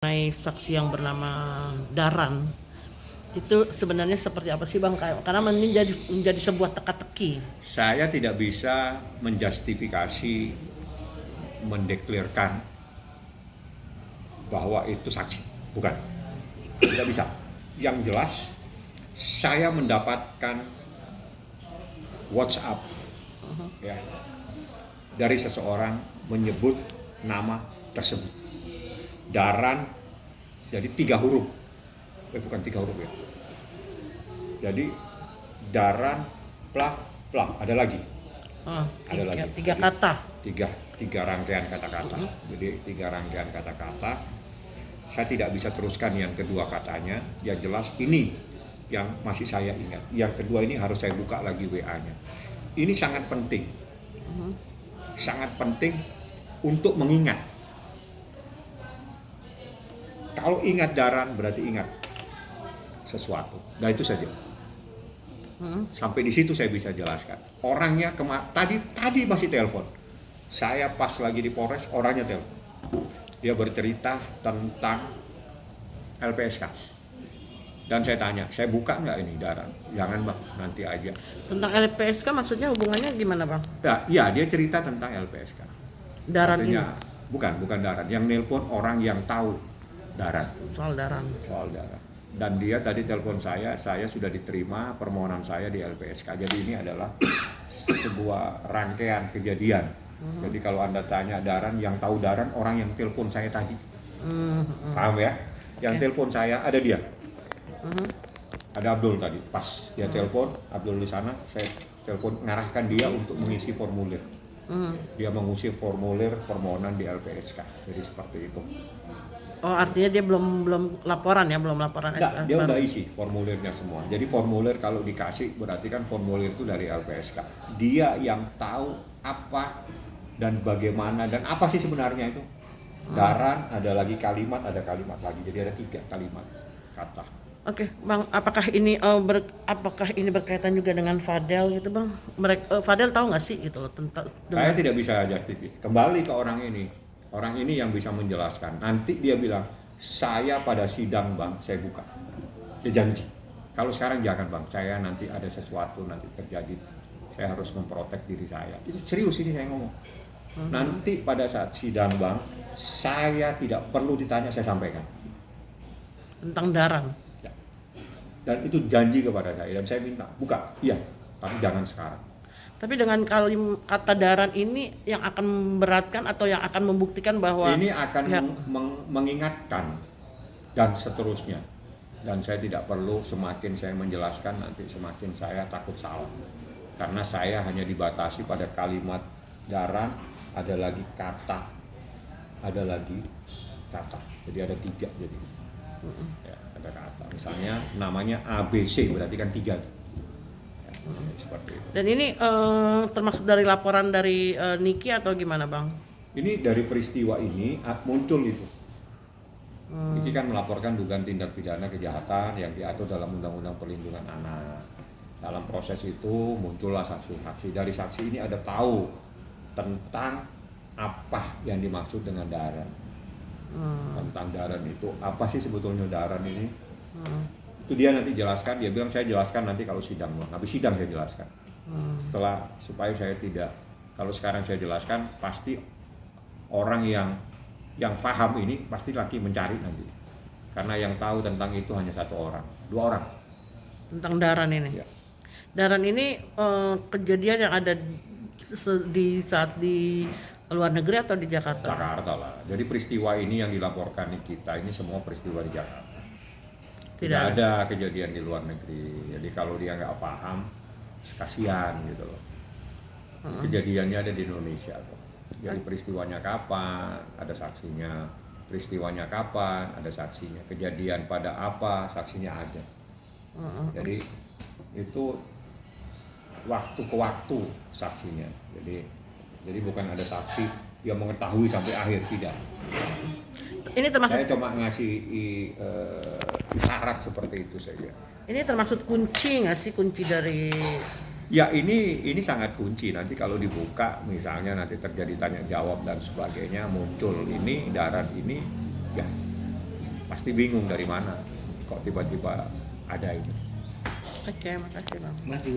Mengenai saksi yang bernama Daran, itu sebenarnya seperti apa sih Bang? Karena menjadi sebuah teka-teki. Saya tidak bisa menjustifikasi, mendeklarkan bahwa itu saksi. Bukan. Tidak bisa. Yang jelas, saya mendapatkan WhatsApp ya, dari seseorang menyebut nama tersebut. Daran, jadi 3 huruf. Bukan 3 huruf ya. Jadi Daran, plak, plak. Ada lagi. Ada lagi. Tiga kata. Tiga rangkaian kata-kata. Jadi 3 rangkaian kata-kata. Saya tidak bisa teruskan yang kedua katanya. Yang jelas ini yang masih saya ingat. Yang kedua ini harus saya buka lagi WA-nya. Ini sangat penting. Sangat penting untuk mengingat. Kalau ingat Daran berarti ingat sesuatu. Nah itu saja. Sampai di situ saya bisa jelaskan. Orangnya tadi masih telepon. Saya pas lagi di Polres, orangnya telepon. Dia bercerita tentang LPSK. Dan saya tanya, saya buka nggak ini Daran? Jangan Bang, nanti aja. Tentang LPSK maksudnya hubungannya gimana Bang? Nah, ya dia cerita tentang LPSK. Daran Artinya, ini? bukan Daran. Yang nelpon orang yang tahu Daran. Soal Daran. Dan dia tadi telepon saya sudah diterima permohonan saya di LPSK. Jadi ini adalah sebuah rangkaian kejadian. Jadi kalau Anda tanya Daran, yang tahu Daran orang yang telepon saya tadi. Paham ya? Yang telepon saya ada dia. Ada Abdul tadi, pas dia telepon, Abdul di sana, saya telepon ngarahkan dia untuk mengisi formulir. Dia mengisi formulir permohonan di LPSK. Jadi seperti itu. Oh artinya dia belum laporan ya, belum laporan. Enggak, dia udah isi formulirnya semua. Jadi formulir kalau dikasih berarti kan formulir itu dari LPSK. Dia yang tahu apa dan bagaimana dan apa sih sebenarnya itu. Daran, ada lagi kalimat, ada kalimat lagi. Jadi ada 3 kalimat kata. Oke, Bang, apakah ini berkaitan juga dengan Fadel gitu, Bang? Fadel tahu nggak sih gitu loh tentang Saya tidak bisa justifikasi. Kembali ke orang ini. Orang ini yang bisa menjelaskan. Nanti dia bilang, saya pada sidang Bang, saya buka. Dia janji. Kalau sekarang jangan Bang, saya nanti ada sesuatu nanti terjadi. Saya harus memprotek diri saya. Itu serius ini saya ngomong. Nanti pada saat sidang Bang, saya tidak perlu ditanya, saya sampaikan. tentang Daran. Ya. Dan itu janji kepada saya. Dan saya minta, buka. Iya, tapi jangan sekarang. Tapi dengan kata Daran ini yang akan memberatkan atau yang akan membuktikan bahwa ini akan mengingatkan dan seterusnya. Dan saya tidak perlu semakin saya menjelaskan nanti semakin saya takut salah. Karena saya hanya dibatasi pada kalimat Daran, ada lagi kata, ada lagi kata. Jadi ada 3 jadi. Ya, ada kata. Misalnya namanya ABC berarti kan 3. Seperti itu. Dan ini termasuk dari laporan dari Niki atau gimana Bang? Ini dari peristiwa ini muncul itu. Niki kan melaporkan dugaan tindak pidana kejahatan yang diatur dalam Undang-Undang Perlindungan Anak. Dalam proses itu muncullah saksi-saksi. Dari saksi ini ada tahu tentang apa yang dimaksud dengan Daran. Tentang Daran itu apa sih sebetulnya Daran ini? Itu dia nanti jelaskan, dia bilang saya jelaskan nanti kalau sidang, habis sidang saya jelaskan. Setelah supaya saya tidak, kalau sekarang saya jelaskan pasti orang yang paham ini pasti lagi mencari nanti, karena yang tahu tentang itu hanya 1 orang, 2 orang Tentang Daran ini. ya. Daran ini kejadian yang ada di saat di luar negeri atau di Jakarta? Jakarta lah. Jadi peristiwa ini yang dilaporkan di kita ini semua peristiwa di Jakarta. Tidak ada kejadian di luar negeri. Jadi kalau dia nggak paham, kasihan gitu loh. Kejadiannya ada di Indonesia kok. Jadi peristiwanya kapan, ada saksinya. Peristiwanya kapan, ada saksinya. Kejadian pada apa, saksinya ada. Jadi itu waktu ke waktu saksinya. Jadi bukan ada saksi yang mengetahui sampai akhir, tidak. Ini termasuk, Saya cuma ngasih isyarat seperti itu saja. ini termasuk kunci nggak sih, kunci dari Ya ini sangat kunci. Nanti kalau dibuka misalnya nanti terjadi tanya jawab dan sebagainya, muncul ini Daran ini ya pasti bingung dari mana kok tiba-tiba ada itu. Oke, makasih bang. Masih